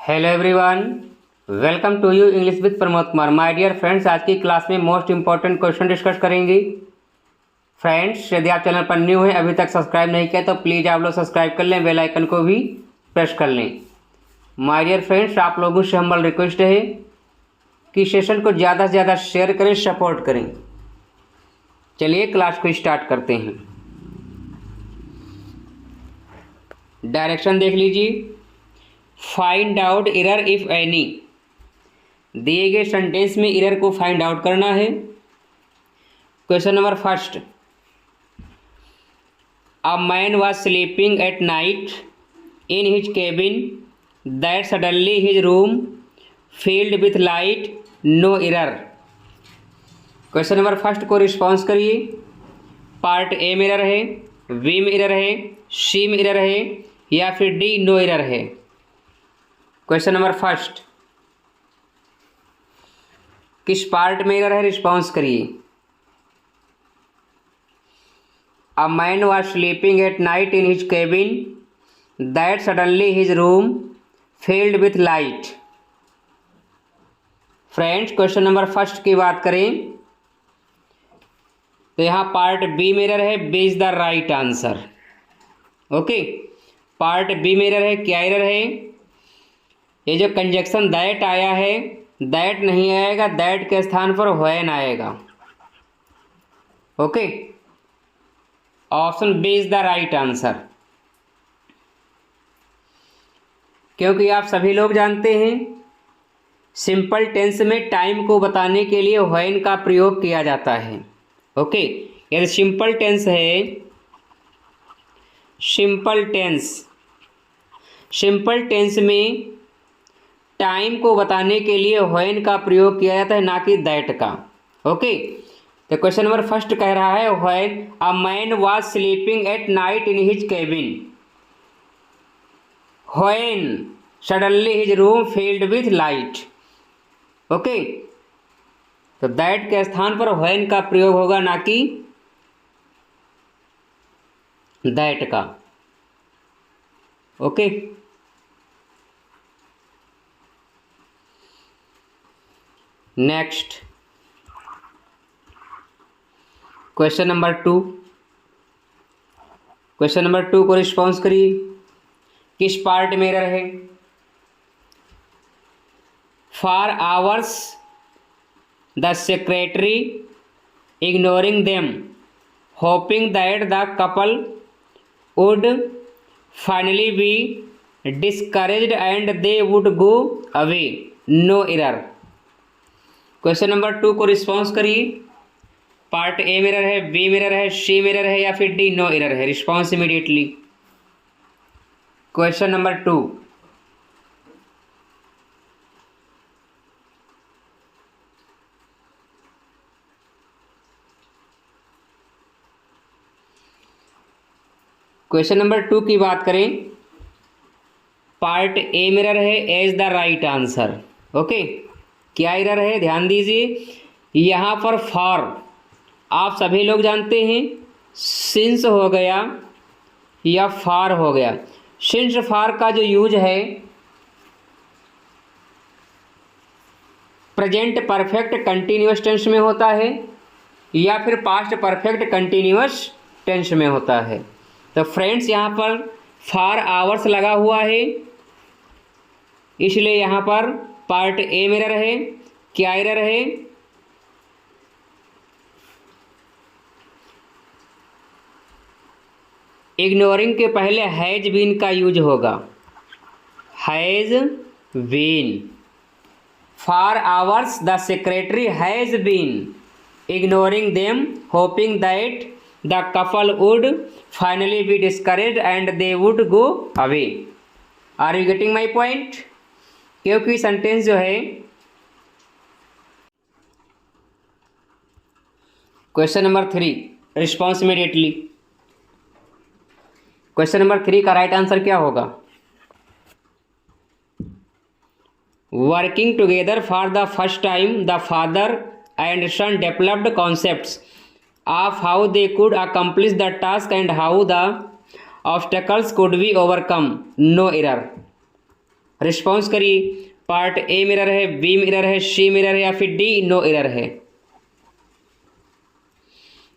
Hello everyone, welcome to you English with Pramod Kumar. My dear friends, आज की class में most important question discuss करेंगे। Friends, यदि आप चैनल पर न्यू हैं, अभी तक सब्सक्राइब नहीं किया तो प्लीज़ आप लोग सब्सक्राइब कर लें, बेल आइकन को भी प्रेस कर लें। माय डियर फ्रेंड्स, आप लोगों से हम्बल रिक्वेस्ट है कि सेशन को ज़्यादा से ज़्यादा शेयर करें, सपोर्ट करें। चलिए क्लास को स्टार्ट करते हैं। डायरेक्शन देख लीजिए। Find out error if any. दिए गए सेंटेंस में एरर को फाइंड आउट करना है। Question number first, a man was sleeping at night in his cabin that suddenly his room filled with light, no error. Question number first को response करिए। Part A में error है, B में error है, सी में error है या फिर डी नो एरर है। क्वेश्चन नंबर फर्स्ट, किस पार्ट में एरर है, रिस्पॉन्स करिए। A man was sleeping at night in his cabin that suddenly his room filled with light. Friends, question number first की बात करें तो यहाँ पार्ट बी में एरर है, B is the right answer. Okay, part B में error है। क्या एरर है? ये जो कंजक्शन दैट आया है, दैट नहीं आएगा, दैट के स्थान पर व्हेन आएगा। Okay, option B is the right answer. क्योंकि आप सभी लोग जानते हैं सिंपल टेंस में टाइम को बताने के लिए व्हेन का प्रयोग किया जाता है। ओके, यदि सिंपल टेंस है, सिंपल टेंस में टाइम को बताने के लिए व्हेन का प्रयोग किया जाता है, ना कि दैट का। ओके, तो क्वेश्चन नंबर फर्स्ट कह रहा है when a man was sleeping at night in his cabin when suddenly his room filled with light. Okay, तो दैट के स्थान पर व्हेन का प्रयोग होगा, ना कि दैट का। Okay, next question number two. Question number two को रिस्पॉन्स करिए। किस पार्ट में एरर है? For hours the secretary ignoring them hoping that the couple would finally be discouraged and they would go away, no error. Question number two को response करिए। Part A में error है, B में error है, सी में error है या फिर डी नो एरर है। Response immediately. Question number two, question number two की बात करें, पार्ट ए में एरर है, A is the right answer. Okay, क्या एरर है? ध्यान दीजिए। यहाँ पर फॉर आप सभी लोग जानते हैं सिंस हो गया या फार हो गया। सिंस फार का जो यूज है प्रेजेंट परफेक्ट कंटिन्यूअस टेंस में होता है या फिर पास्ट परफेक्ट कंटिन्यूअस टेंस में होता है। तो फ्रेंड्स, यहाँ पर फॉर आवर्स लगा हुआ है, इसलिए यहाँ पर पार्ट ए में एरर है। क्या एरर है? इग्नोरिंग के पहले हैज बीन का यूज होगा, has been. For hours the secretary has been ignoring them hoping that the couple would finally be discouraged and they would go away. Are you getting my point? क्योंकि sentence जो है, question number three, response immediately. Question number three का right answer क्या होगा? Working together for the first time the father and son developed concepts of how they could accomplish the task and how the obstacles could be overcome, no error। Response करिए। Part A में error है, B में error है, सी में error है या फिर D no error है।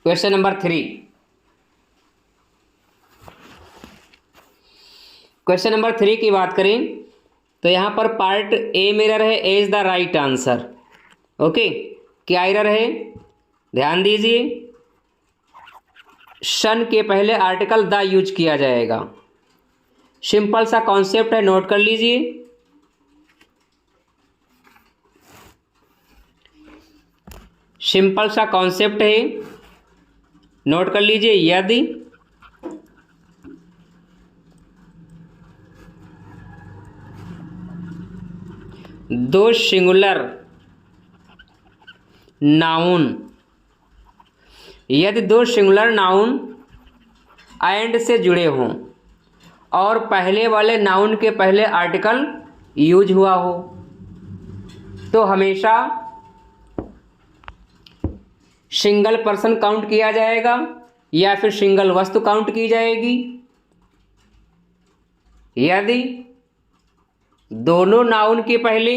Question number 3। क्वेश्चन नंबर 3 की बात करें तो यहाँ पर पार्ट ए में एरर है, A is the right answer. Okay, क्या एरर है? ध्यान दीजिए, शन के पहले आर्टिकल द यूज किया जाएगा। सिंपल सा कॉन्सेप्ट है, नोट कर लीजिए। सिंपल सा कॉन्सेप्ट है, नोट कर लीजिए। यदि दो सिंगुलर नाउन, यदि दो सिंगुलर नाउन एंड से जुड़े हों और पहले वाले नाउन के पहले आर्टिकल यूज हुआ हो तो हमेशा सिंगल पर्सन काउंट किया जाएगा या फिर सिंगल वस्तु काउंट की जाएगी। यदि दोनों नाउन के पहले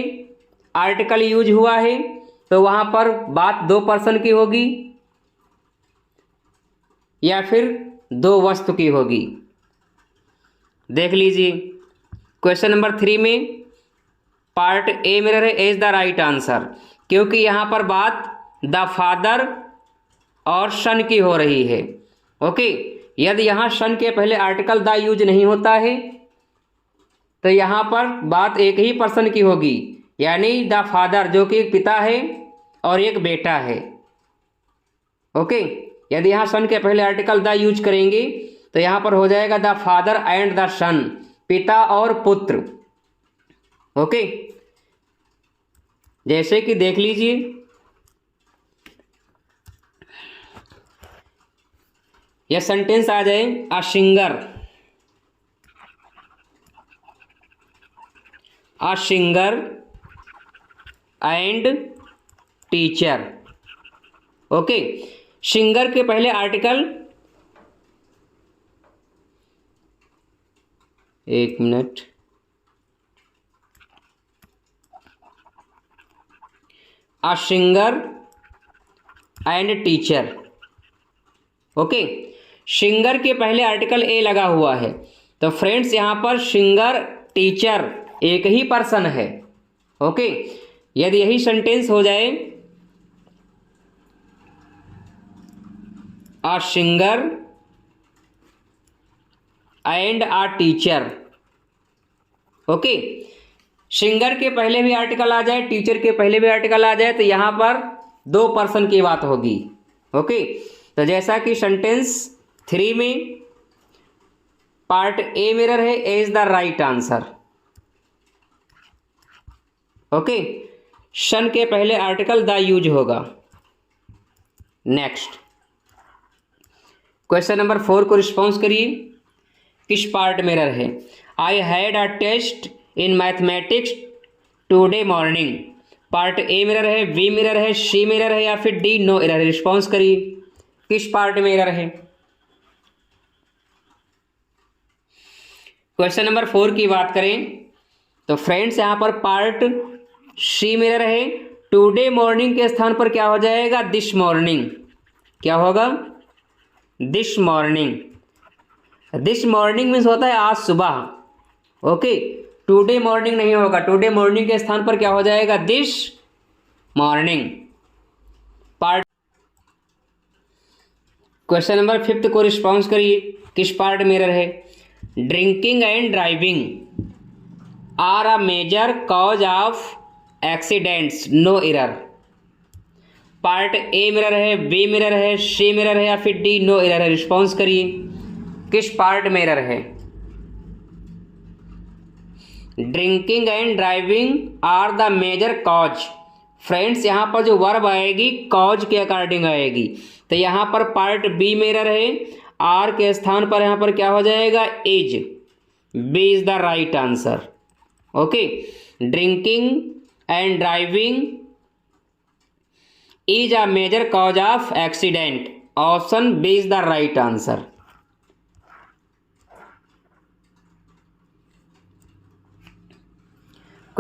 आर्टिकल यूज हुआ है तो वहाँ पर बात दो पर्सन की होगी या फिर दो वस्तु की होगी। देख लीजिए, क्वेश्चन नंबर 3 में पार्ट ए में रहे इज द राइट आंसर, क्योंकि यहाँ पर बात द फादर और सन की हो रही है। ओके, यदि यहाँ सन के पहले आर्टिकल द यूज नहीं होता है तो यहाँ पर बात एक ही पर्सन की होगी, यानी द फादर जो कि एक पिता है और एक बेटा है। ओके, यदि यहाँ सन के पहले आर्टिकल द यूज करेंगे तो यहाँ पर हो जाएगा द फादर एंड द सन, पिता और पुत्र। ओके, जैसे कि देख लीजिए, यह सेंटेंस आ जाए, a singer and teacher. Okay, singer के पहले आर्टिकल, एक minute, a singer and teacher. Okay, singer के पहले आर्टिकल ए लगा हुआ है तो फ्रेंड्स यहाँ पर सिंगर टीचर एक ही पर्सन है। ओके, यदि यही सेंटेंस हो जाए, a singer and a teacher. Okay, singer के पहले भी आर्टिकल आ जाए, टीचर के पहले भी आर्टिकल आ जाए तो यहाँ पर दो पर्सन की बात होगी। ओके, तो जैसा कि सेंटेंस 3 में पार्ट ए मिरर है, A is the right answer. Okay, sun के पहले आर्टिकल द यूज होगा। नेक्स्ट, क्वेश्चन नंबर 4 को रिस्पॉन्स करिए। किस पार्ट मिरर है? I had a test in mathematics today morning. Part A mirror है, बी मिरर है, सी मिरर है या फिर डी नो एरर है। रिस्पॉन्स करिए, किस पार्ट में एरर है? क्वेश्चन नंबर 4 की बात करें तो फ्रेंड्स यहाँ पर पार्ट सी मिरर है, टुडे मॉर्निंग के स्थान पर क्या हो जाएगा? This morning. क्या होगा? This morning. This morning means होता है आज सुबह। ओके, टुडे मॉर्निंग नहीं होगा, टुडे मॉर्निंग के स्थान पर क्या हो जाएगा? This morning. Part, question number 5 को रिस्पॉन्स करिए, किस पार्ट में एरर है? Drinking and driving are a major cause of accidents, no error. Part A mirror है, बी मिरर है, सी मिरर है या फिर डी नो एरर है। रिस्पॉन्स करिए, किस पार्ट में एरर है? Drinking and driving are the major cause. Friends यहाँ पर जो वर्ब आएगी कॉज के अकॉर्डिंग आएगी, तो यहाँ पर पार्ट बी में एरर है, आर के स्थान पर यहाँ पर क्या हो जाएगा? Is. B is the right answer. Okay, drinking and driving is a major cause of accident. Option B is the right answer.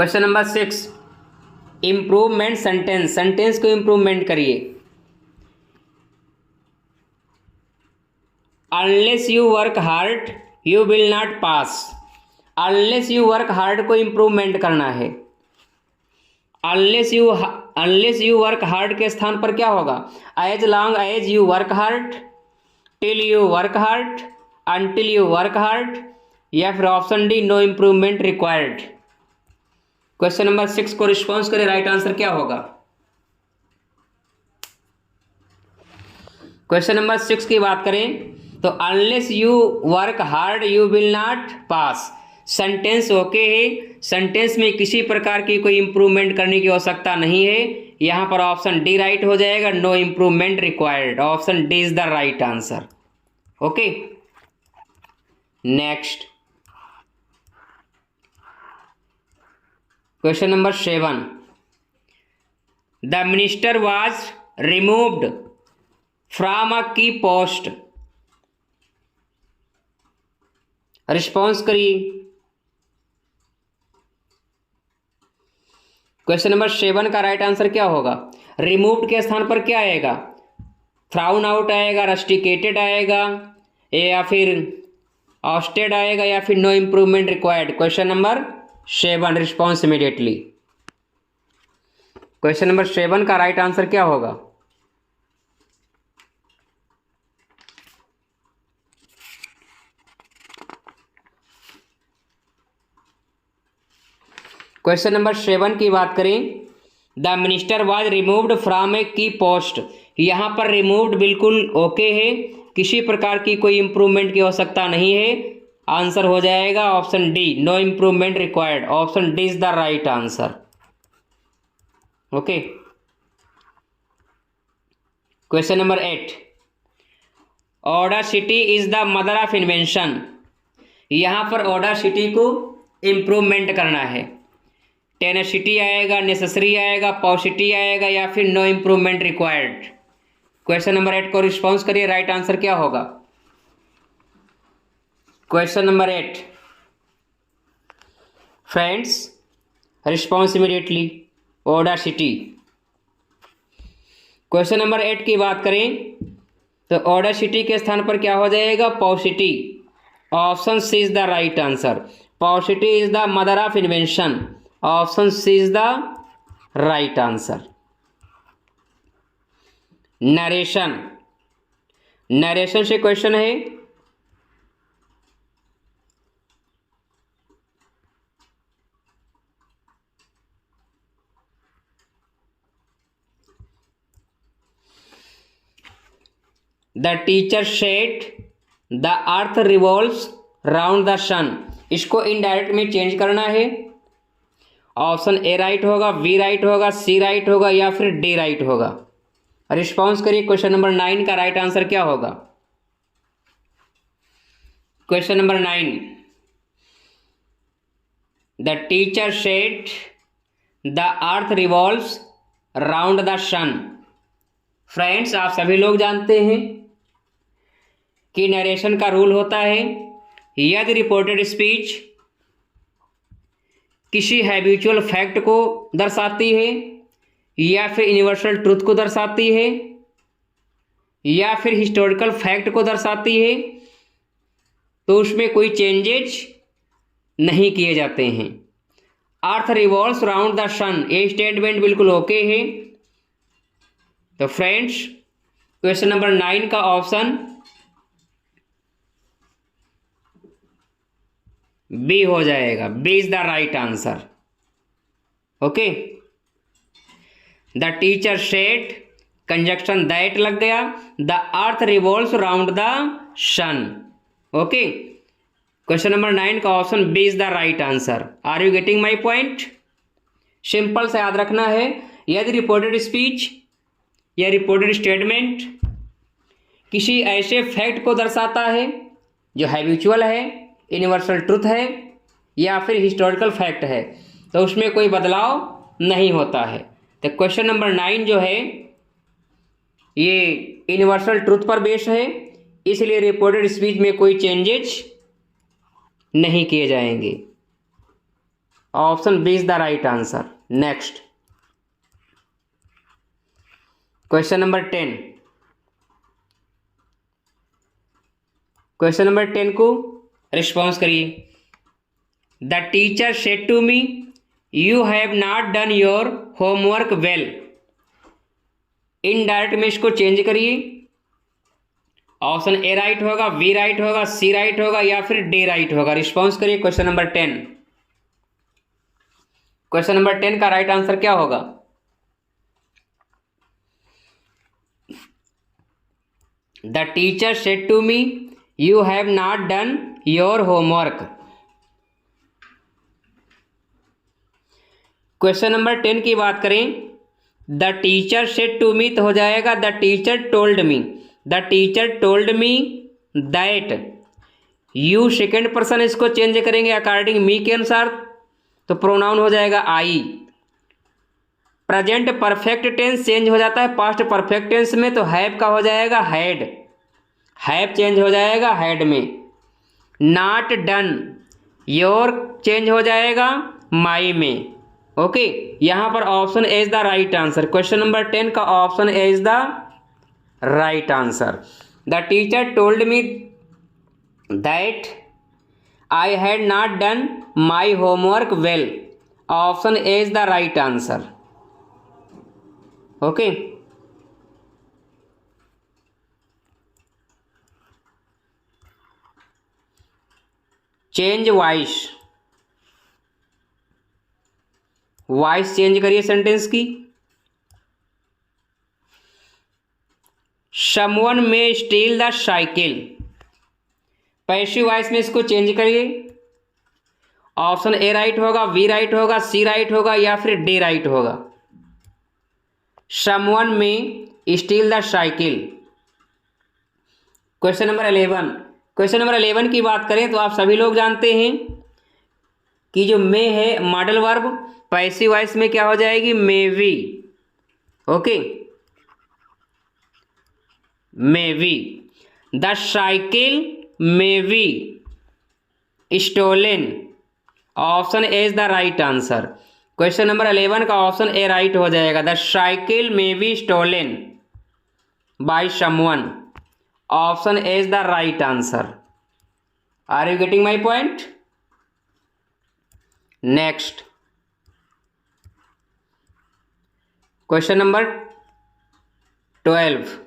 Question number 6, improvement sentence, sentence को इम्प्रूवमेंट करिए। Unless you work hard you will not pass. Unless you work hard को improvement करना है। Unless you work hard के स्थान पर क्या होगा? As long as you work hard, till you work hard, until you work hard, या फिर option D, no improvement required. Question number 6 को रिस्पॉन्स करें, राइट आंसर क्या होगा? क्वेश्चन नंबर 6 की बात करें तो unless you work hard you will not pass. Sentence okay है, सेंटेंस में किसी प्रकार की कोई इंप्रूवमेंट करने की आवश्यकता नहीं है। यहां पर ऑप्शन डी राइट हो जाएगा, no improvement required. Option D is the right answer. Okay, next question number 7, the minister was removed from a key post. Response करिए। क्वेश्चन नंबर 7 का राइट आंसर क्या होगा? रिमूव्ड के स्थान पर क्या आएगा? थ्राउन आउट आएगा, रस्टिकेटेड आएगा, या फिर ऑस्टेड आएगा, या फिर no improvement required. Question number 7, response immediately. Question number 7 का राइट आंसर क्या होगा? क्वेश्चन नंबर 7 की बात करें, the minister was removed from a key post. यहाँ पर रिमूव्ड बिल्कुल ओके है, किसी प्रकार की कोई इंप्रूवमेंट की आवश्यकता नहीं है। आंसर हो जाएगा option D, no improvement required. Option D is the right answer. Okay, question number 8, audacity is the mother of invention. यहाँ पर ऑडासिटी को इम्प्रूवमेंट करना है। टेनेसिटी आएगा, नेसेसरी आएगा, पॉसिटी आएगा, या फिर no improvement required. Question number 8 को रिस्पॉन्स करिए, राइट आंसर क्या होगा? Question number 8, friends response immediately, audacity. Question number 8 की बात करें तो ऑडासिटी के स्थान पर क्या हो जाएगा? Paucity. Option C is the right answer. Paucity is the mother of invention. Option C is the right answer. Narration, narration से क्वेश्चन है, the teacher said the earth revolves round the sun. इसको indirect में change करना है। Option A right होगा, B right होगा, C right होगा, या फिर डी राइट होगा। रिस्पॉन्स करिए। क्वेश्चन नंबर 9 का राइट आंसर क्या होगा? Question number 9, the teacher said the earth revolves round the sun. Friends, आप सभी लोग जानते हैं कि नरेशन का रूल होता है, यदि रिपोर्टेड स्पीच किसी हैबिचुअल फैक्ट को दर्शाती है, या फिर यूनिवर्सल ट्रुथ को दर्शाती है, या फिर हिस्टोरिकल फैक्ट को दर्शाती है, तो उसमें कोई चेंजेज नहीं किए जाते हैं। अर्थ रिवॉल्व्स राउंड द सन, ये स्टेटमेंट बिल्कुल ओके है। तो फ्रेंड्स, क्वेश्चन नंबर 9 का ऑप्शन बी हो जाएगा। B is the right answer. Okay, the teacher said, conjunction that लग गया, the earth revolves round the sun. Okay, question number 9 का option B is the right answer. Are you getting my point? Simple से याद रखना है, यदि reported speech या reported statement किसी ऐसे फैक्ट को दर्शाता है जो हैबिचुअल है, यूनिवर्सल ट्रुथ है, या फिर हिस्टोरिकल फैक्ट है, तो उसमें कोई बदलाव नहीं होता है। तो क्वेश्चन नंबर 9 जो है ये यूनिवर्सल ट्रुथ पर बेस्ड है, इसलिए रिपोर्टेड स्पीच में कोई चेंजेज नहीं किए जाएंगे। Option B is the right answer. Next question number 10। Question number 10 को रिस्पॉन्स करिए। The teacher said to me you have not done your homework well. Indirect में इसको चेंज करिए। ऑप्शन ए राइट होगा, बी राइट होगा, C right होगा या फिर डी राइट होगा। रिस्पॉन्स करिए क्वेश्चन नंबर 10। क्वेश्चन नंबर 10 का राइट आंसर क्या होगा? The teacher said to me you have not done your homework. Question number 10 की बात करें, the teacher said to me तो हो जाएगा the teacher told me. The teacher told me that. You second person इसको change करेंगे according me के अनुसार तो प्रोनाउन हो जाएगा I. Present perfect tense change हो जाता है पास्ट परफेक्ट टेंस में तो हैव का हो जाएगा हैड। हैव चेंज हो जाएगा हैड में। नॉट डन योर चेंज हो जाएगा माई में। ओके, यहां पर option A is the right answer. Question number 10 का option A is the right answer. The teacher told me that I had not done my homework well. Option A is the right answer. Okay, change voice. Voice change करिए sentence की। Someone में steel the cycle. Passive voice में इसको change करिए। Option A right होगा, B right होगा, C right होगा या फिर डी राइट होगा। समवन में steel the cycle. Question number 11। Question number 11 की बात करें तो आप सभी लोग जानते हैं कि जो मे है मॉडल वर्ब, पैसिव वॉइस में क्या हो जाएगी? May be. Okay, may be. The cycle may be stolen. Option A is the right answer. Question number 11 का ऑप्शन ए राइट हो जाएगा। The cycle may be stolen by someone. Option A is the right answer. Are you getting my point? Next question number 12।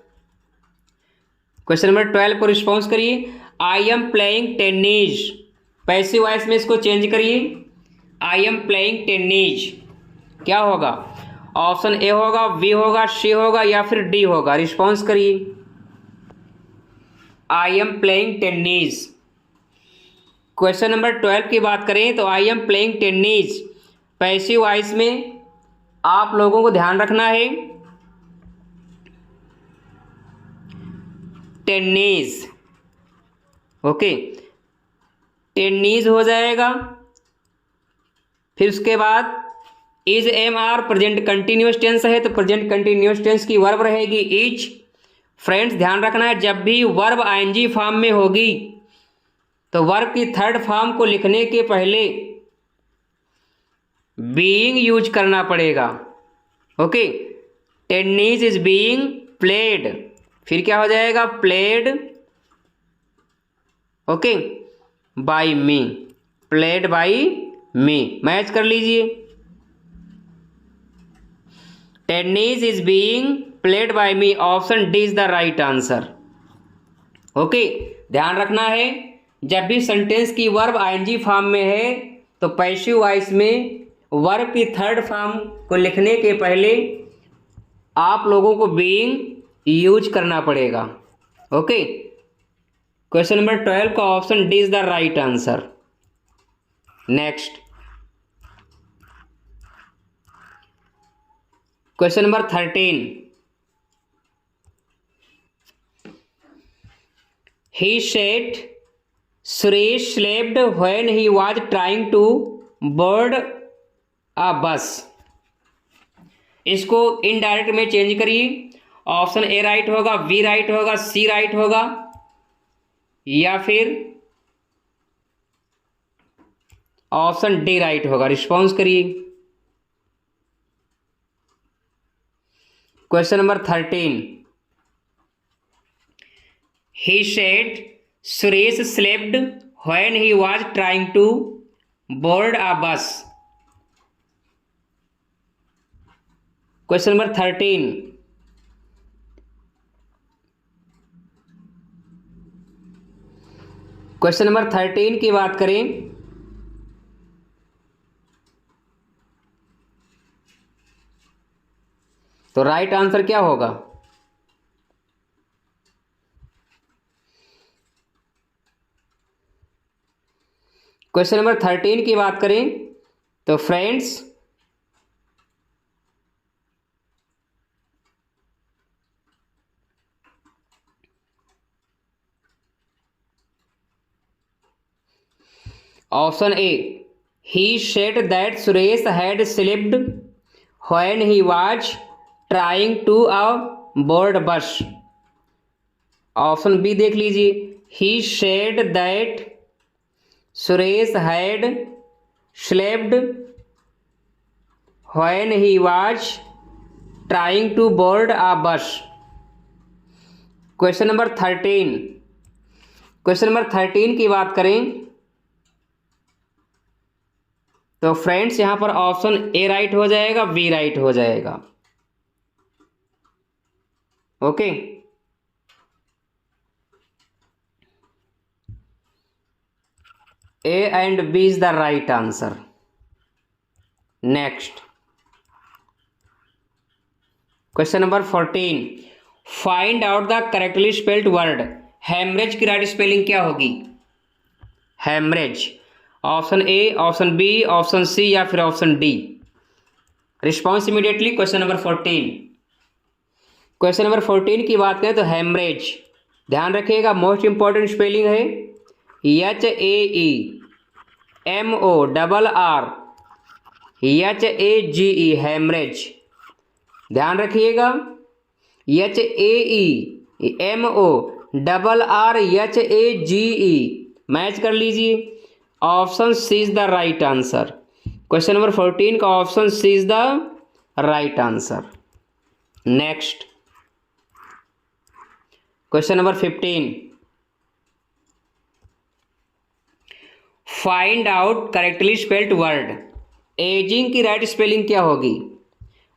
Question number 12 को response करिए। I am playing tennis. Passive voice में इसको change करिए। I am playing tennis क्या होगा? Option A होगा, B होगा, सी होगा या फिर डी होगा। रिस्पॉन्स करिए। I am playing tennis. Question number 12 की बात करें तो आई am playing tennis passive voice में आप लोगों को ध्यान रखना है टेनिस। ओके, टेनिस हो जाएगा। फिर उसके बाद is am are present continuous tense है तो प्रेजेंट कंटिन्यूस टेंस की वर्ब रहेगी इज। फ्रेंड्स ध्यान रखना है जब भी वर्ब आईएनजी फॉर्म में होगी तो वर्ब की थर्ड फॉर्म को लिखने के पहले बीइंग यूज करना पड़ेगा। Okay, tennis is being played. फिर क्या हो जाएगा? Played. Okay, by me. Played by me. Match कर लीजिए। Tennis is being played by me. Option D is the right answer. Okay, ध्यान रखना है जब भी सेंटेंस की वर्ब आईएनजी फॉर्म में है तो पैसिव वॉइस में वर्ब की थर्ड फॉर्म को लिखने के पहले आप लोगों को बीइंग यूज करना पड़ेगा। ओके, क्वेश्चन नंबर 12 का option D is the right answer. Next question number 13। He said Suresh slapped when he was trying to board a bus. इसको इनडायरेक्ट में चेंज करिए। ऑप्शन ए राइट होगा, बी राइट होगा, C right होगा या फिर option D right होगा। Response करिए। Question number 13, he said Suresh slept when he was trying to board a bus. Question number 13, question number 13 की बात करें तो राइट आंसर क्या होगा? क्वेश्चन नंबर 13 की बात करें तो friends option A, he said that Suresh had slept when he was trying to board bus. Option B देख लीजिए, he said that Suresh had slept when he was trying to board a bus. Question number 13, question number 13 की बात करें तो friends यहां पर option A right हो जाएगा, बी राइट हो जाएगा। Okay, A and B is the right answer. Next question number 14, find out the correctly spelled word. Haemorrhage की राइट स्पेलिंग क्या होगी? Haemorrhage. Option A, option B, option C या फिर option D? Response immediately. Question number 14, question number 14 की बात करें तो haemorrhage, ध्यान रखिएगा मोस्ट इंपॉर्टेंट स्पेलिंग है HAEMORRREGE, हेमरेज। ध्यान रखिएगा HAEMORRREGE मैच कर लीजिए। Option C is the right answer. Question number 14 का option C is the right answer. Next question number 15, find out correctly spelled word. Ageing की right spelling क्या होगी?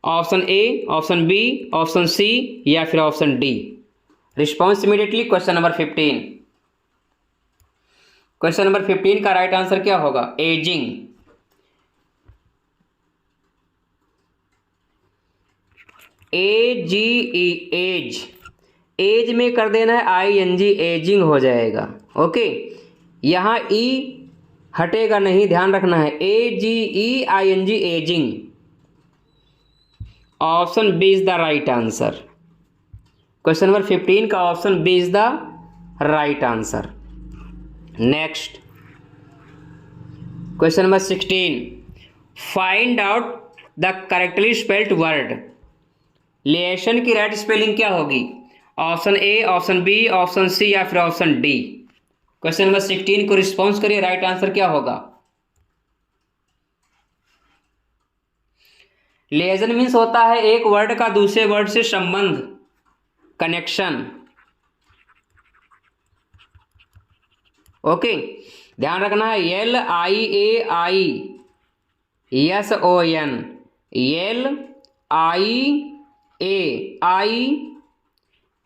Option A, option B, option C या फिर option D? Response immediately. Question number 15, question number 15 का right answer क्या होगा? Ageing. AGE, as. As में कर देना है ING, एजिंग हो जाएगा। ओके, यहां ई हटेगा नहीं, ध्यान रखना है AGEING, ageing. Option B is the right answer. Question number 15 का option B is the right answer. Next question number 16, find out the correctly spelled word. Liaison की राइट स्पेलिंग क्या होगी? Option A, option B, option C या फिर option D? Question number 16 को response करिए, right answer क्या होगा? लिएशन means होता है एक वर्ड का दूसरे वर्ड से संबंध, कनेक्शन। ओके, ध्यान रखना है LIAISON,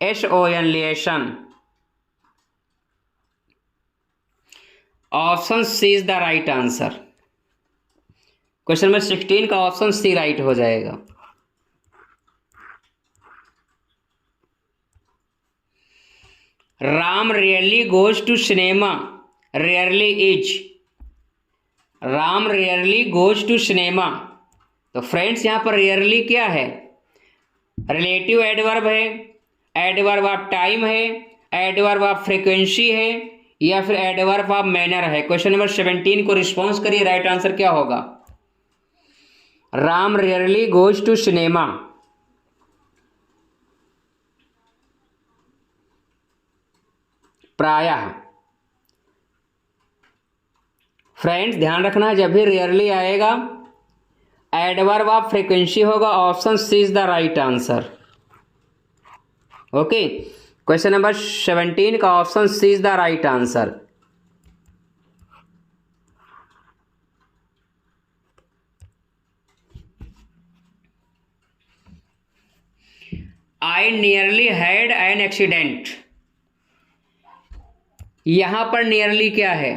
LIAISON, liaison. Option C is the right answer. Question number 16 का ऑप्शन सी राइट हो जाएगा। Ram rarely goes to cinema, rarely is. Ram rarely goes to cinema, तो फ्रेंड्स यहां पर रेयरली क्या है? रिलेटिव एडवर्ब है, एडवर्ब ऑफ टाइम है, एडवर्ब ऑफ फ्रीक्वेंसी है या फिर एडवर्ब ऑफ मैनर है? क्वेश्चन नंबर 17 को रिस्पॉन्स करिए, राइट आंसर क्या होगा? Ram rarely goes to cinema. प्रायः। फ्रेंड्स ध्यान रखना है, जब भी रेयरली आएगा एडवर्ब ऑफ फ्रीक्वेंसी होगा, option C is the right answer. Okay, question number 17 का option C is the right answer. I nearly had an accident. यहां पर नियरली क्या है?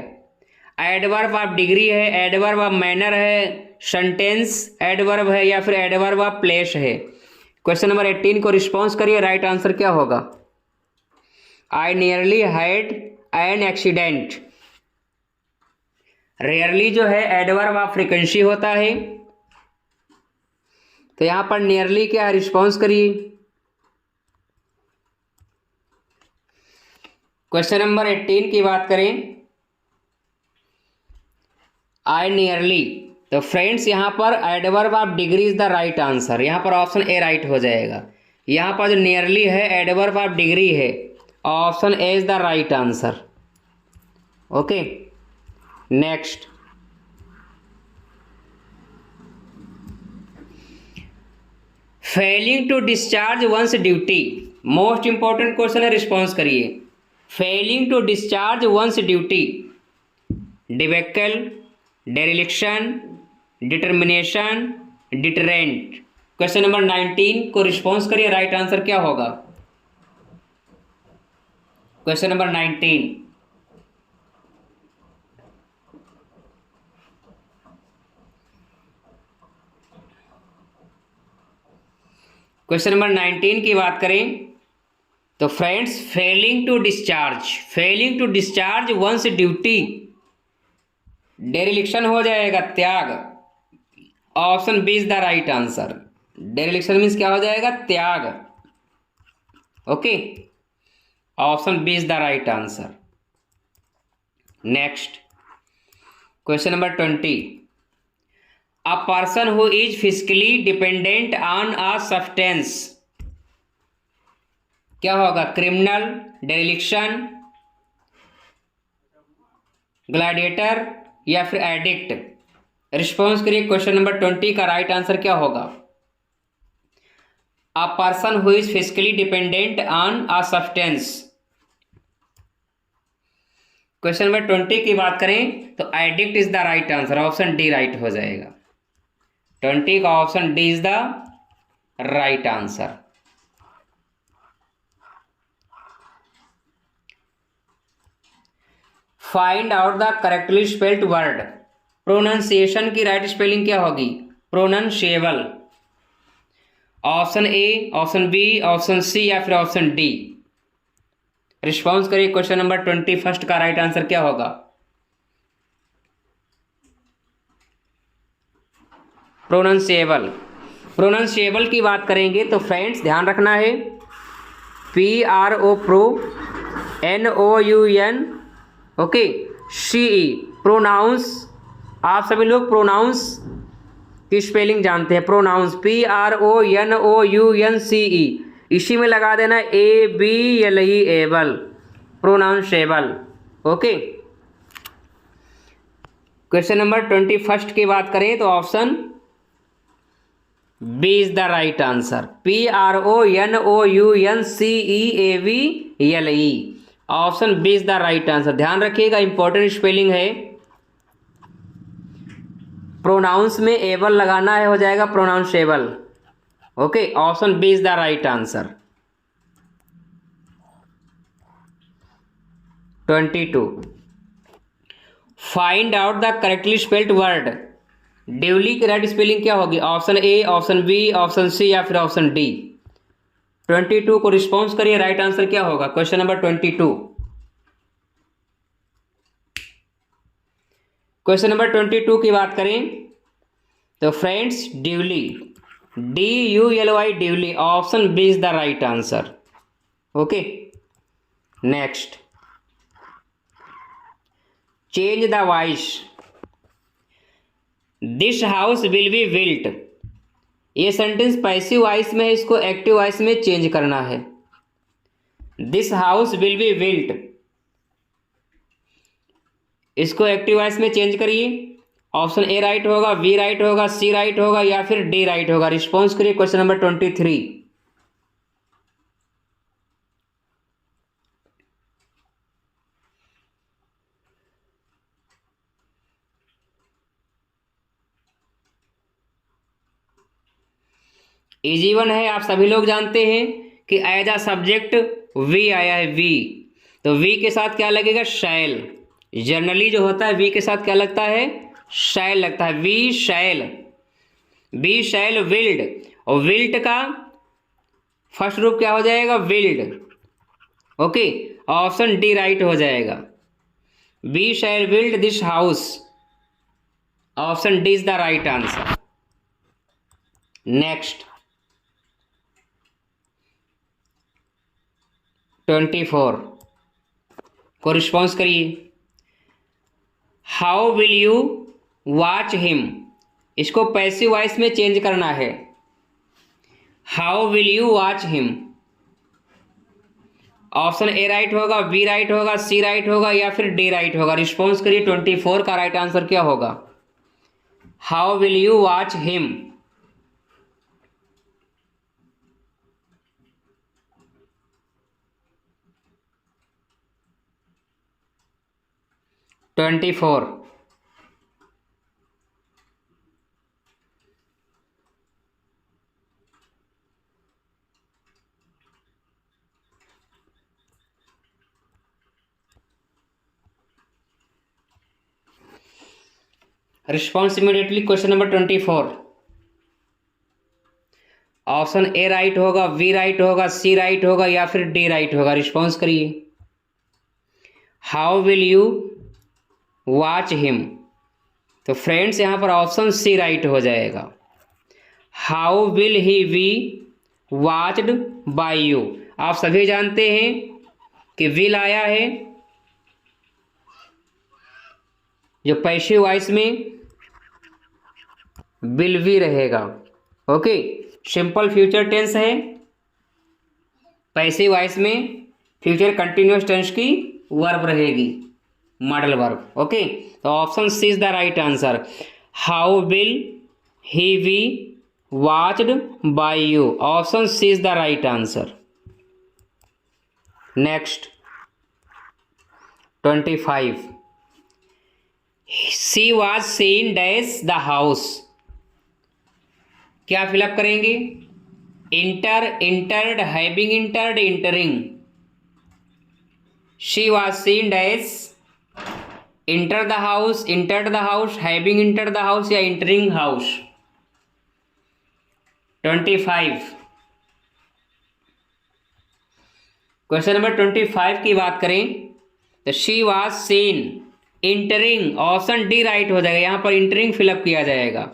एडवर्ब ऑफ डिग्री है, एडवर्ब ऑफ मैनर है, sentence adverb है, या फिर एडवर्ब ऑफ प्लेस है? क्वेश्चन नंबर 18 को रिस्पॉन्स करिए, राइट आंसर क्या होगा? I nearly had an accident. Rarely जो है एडवर्ब ऑफ फ्रीक्वेंसी होता है, तो यहां पर नियरली क्या है? रिस्पॉन्स करिए। क्वेश्चन नंबर 18 की बात करें, आई नियरली, तो फ्रेंड्स यहां पर adverb of degree is the right answer. यहां पर ऑप्शन ए राइट हो जाएगा। यहां पर जो नियरली है एडवर्ब ऑफ डिग्री है, option A is the right answer. Okay, next, failing to discharge one's duty. Most important question है, रिस्पॉन्स करिए। Failing to discharge one's duty, debacle, dereliction, determination, deterrent. Question number 19 को response करिए, right answer क्या होगा? Question number 19, question number 19 की बात करें तो friends failing to discharge one's duty, dereliction हो जाएगा, त्याग। Option B is the right answer. Dereliction means क्या हो जाएगा? त्याग। Okay, option B is the right answer. Next, question number 20, a person who is physically dependent on a substance, क्या होगा? Criminal, dereliction, gladiator, या फिर एडिक्ट? रिस्पॉन्स करिए। Question number 20 का राइट आंसर क्या होगा? A person who is physically dependent on a substance. Question number 20 की बात करें तो addict is the right answer. Option D right हो जाएगा। 20 का option D is the right answer. Find out the correctly spelled word. Pronunciation की right spelling क्या होगी? Pronounceable. Option A, option B, option C, या फिर ऑप्शन डी? रिस्पॉन्स करिए। Question number 21 का राइट आंसर क्या होगा? प्रोनाउंशिएबल। प्रोनाउंशिएबल की बात करेंगे तो फ्रेंड्स ध्यान रखना है, PRO pro, NOUN, okay, CE pronouns. आप सभी लोग प्रोनाउंस की स्पेलिंग जानते हैं, प्रोनाउंस PRONOUNCE, इसी में लगा देना ABLE, able, pronounceable. Okay, question number 21 की बात करें तो option B is the right answer. PRONOUNCEABLE, option B is the right answer. ध्यान रखिएगा, इंपॉर्टेंट स्पेलिंग है। प्रोनाउंस में एबल लगाना है, हो जाएगा pronounceable. Okay, option B is the right answer. 22, find out the correctly spelled word. Duly की right spelling क्या होगी? Option A, option B, option C, या फिर ऑप्शन डी? 22 को रिस्पॉन्स करिए, राइट आंसर क्या होगा? क्वेश्चन नंबर 22, क्वेश्चन नंबर 22 की बात करें तो friends duly, DULY, duly, option B is the right answer. Okay, next, change the voice. This house will be built, ये सेंटेंस पैसिव वॉइस में है, इसको एक्टिव वॉइस में चेंज करना है। This house will be built, इसको active voice में change करिए। ऑप्शन ए राइट होगा, बी राइट होगा, सी राइट होगा या फिर डी राइट होगा। रिस्पॉन्स करिए क्वेश्चन नंबर 23। इजी वन है, आप सभी लोग जानते हैं कि एज अ सब्जेक्ट वी आया है, वी। तो वी के साथ क्या लगेगा, शैल। जनरली जो होता है वी के साथ क्या लगता है, शैल लगता है। We shall, we shall build, और विल्ट का फर्स्ट रूप क्या हो जाएगा, विल्ड। ओके, ऑप्शन डी राइट हो जाएगा। We shall build this house, option D is the right answer. Next 24 को रिस्पॉन्स करिए। How will you watch him, इसको पैसिव वॉइस में चेंज करना है। How will you watch him, option A right होगा, B right होगा, C right होगा या फिर डी राइट होगा। रिस्पॉन्स करिए। 24 का राइट आंसर क्या होगा, how will you watch him. Twenty four, response immediately question number 24। Option A right होगा, बी राइट होगा, सी राइट होगा या फिर डी राइट होगा। रिस्पॉन्स करिए। How will you watch him, तो फ्रेंड्स यहाँ पर ऑप्शन सी राइट हो जाएगा। How will he be watched by you, आप सभी जानते हैं कि विल आया है जो पैसिव वॉइस में विल भी रहेगा। ओके, सिंपल फ्यूचर टेंस है, पैसिव वॉइस में फ्यूचर कंटिन्यूअस टेंस की वर्ब रहेगी, मॉडल वर्ब। ओके, तो option C is the right answer. How will he be watched by you, option C is the right answer. Next 25, she was seen dash the house, क्या fill up करेंगे, enter, entered, having entered, entering. She was seen dash, enter the house, entered the house, having enter the house या entering house. 25, question number 25 की बात करें तो she was seen entering, option D right हो जाएगा। यहां पर इंटरिंग फिलअप किया जाएगा।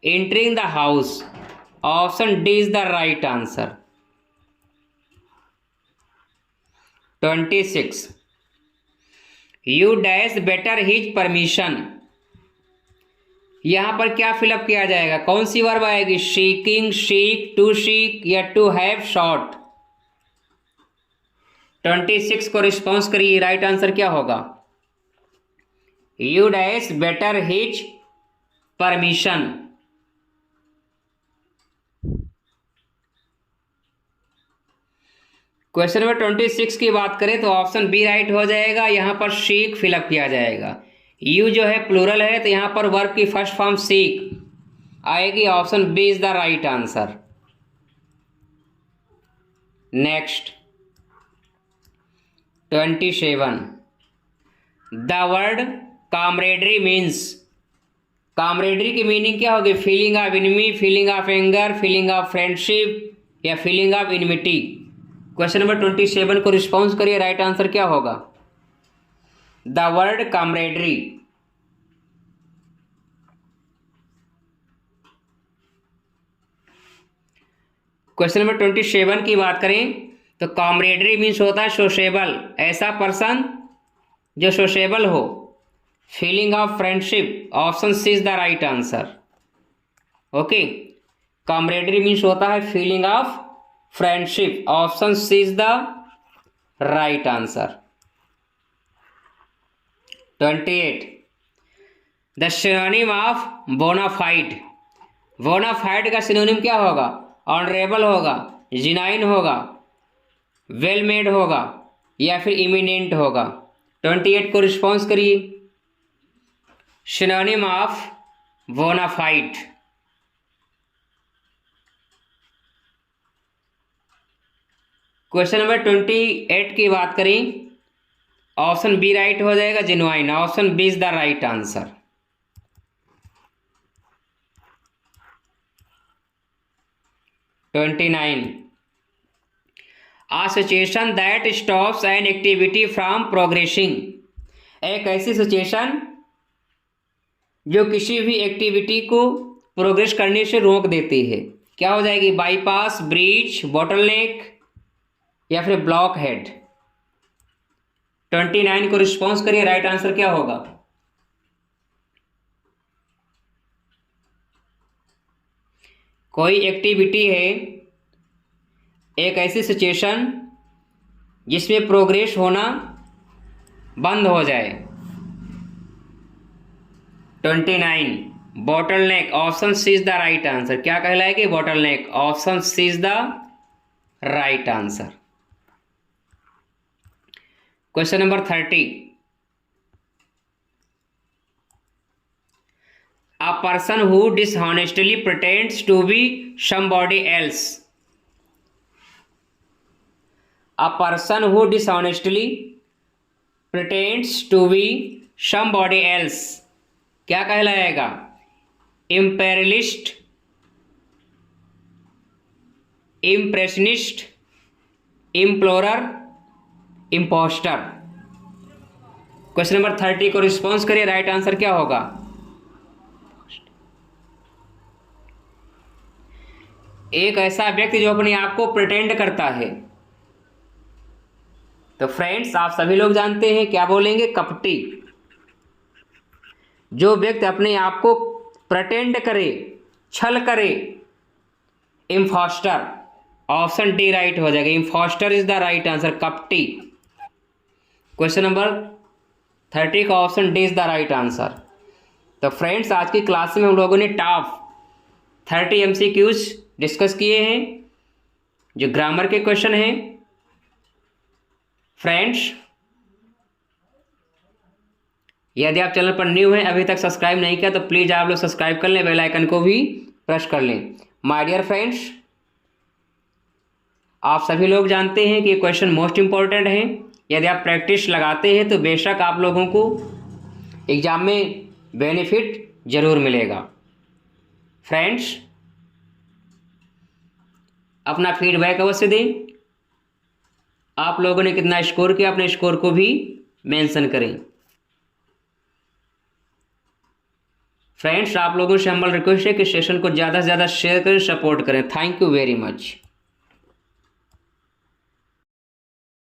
Entering the house, option D is the right answer. 26, you dash better his permission, यहां पर क्या फिलअप किया जाएगा, कौन सी वर्ब आएगी, सीकिंग, सीक, टू सीक या टू हैव शॉट। 26 को रिस्पॉन्स करिए, राइट आंसर क्या होगा, you dash better his permission. Question number 26 की बात करें तो ऑप्शन बी राइट हो जाएगा। यहां पर सीक फिलअप किया जाएगा। यू जो है प्लूरल है तो यहां पर वर्ब की फर्स्ट फॉर्म सीक आएगी, option B is the right answer. Next 27, the word camaraderie means, camaraderie की मीनिंग क्या होगी, feeling of enemy, feeling of anger, feeling of friendship या feeling of enmity. Question number 27 को response करिए, right answer क्या होगा, the word camaraderie. Question number 27 की बात करें तो कामरेडरी मीन्स होता है सोशेबल, ऐसा पर्सन जो सोशेबल हो। Feeling of friendship, option C is the right answer. Okay, camaraderie means होता है feeling of friendship, option C is the right answer. 28. The synonym of bona fide, bona fide का सिनोनिम क्या होगा? ऑनरेबल होगा, जिनाइन होगा, वेल मेड होगा या फिर इमिनेंट होगा? 28 को रिस्पॉन्स करिए। Synonym of bona fide. Question number 28 की बात करें, ऑप्शन बी राइट हो जाएगा, genuine. Option B is the right answer. Twenty nine, a situation that stops an activity from progressing, एक ऐसी सिचुएशन जो किसी भी एक्टिविटी को प्रोग्रेस करने से रोक देती है, क्या हो जाएगी? बाईपास, ब्रीच, बॉटलनेक या फिर ब्लॉक हेड? 29 को रिस्पॉन्स करिए, राइट आंसर क्या होगा? कोई एक्टिविटी है, एक ऐसी सिचुएशन जिसमें प्रोग्रेस होना बंद हो जाए। 29, bottleneck. Option C is the right answer. क्या कहलाएगी? Bottleneck. Option C is the right answer. Question number 30, a person who dishonestly pretends to be somebody else, a person who dishonestly pretends to be somebody else क्या कहलाएगा? Imperialist, impressionist, implorer, impostor? Question number 30 को response करिए, right answer क्या होगा? एक ऐसा व्यक्ति जो अपने आप को प्रिटेंड करता है। तो फ्रेंड्स, आप सभी लोग जानते हैं, क्या बोलेंगे? कपटी। जो व्यक्ति अपने आप को प्रिटेंड करे, छल करे, इम्पोस्टर। ऑप्शन डी राइट हो जाएगा। Impostor is the right answer, कपटी। क्वेश्चन नंबर 30 का option D is the right answer. तो फ्रेंड्स, आज की क्लास में हम लोगों ने टॉप 30 MCQs डिस्कस किए हैं, जो ग्रामर के क्वेश्चन हैं। फ्रेंड्स, यदि आप चैनल पर न्यू हैं, अभी तक सब्सक्राइब नहीं किया, तो प्लीज़ आप लोग सब्सक्राइब कर लें, बेल आइकन को भी प्रेस कर लें। माय डियर फ्रेंड्स, आप सभी लोग जानते हैं कि ये क्वेश्चन मोस्ट इम्पॉर्टेंट हैं। यदि आप प्रैक्टिस लगाते हैं तो बेशक आप लोगों को एग्ज़ाम में बेनिफिट ज़रूर मिलेगा। फ्रेंड्स, अपना फीडबैक अवश्य दें। आप लोगों ने कितना स्कोर किया, अपने स्कोर को भी मेंशन करें। फ्रेंड्स, आप लोगों से हम्बल रिक्वेस्ट है कि सेशन को ज़्यादा से ज़्यादा शेयर करें, सपोर्ट करें। Thank you very much.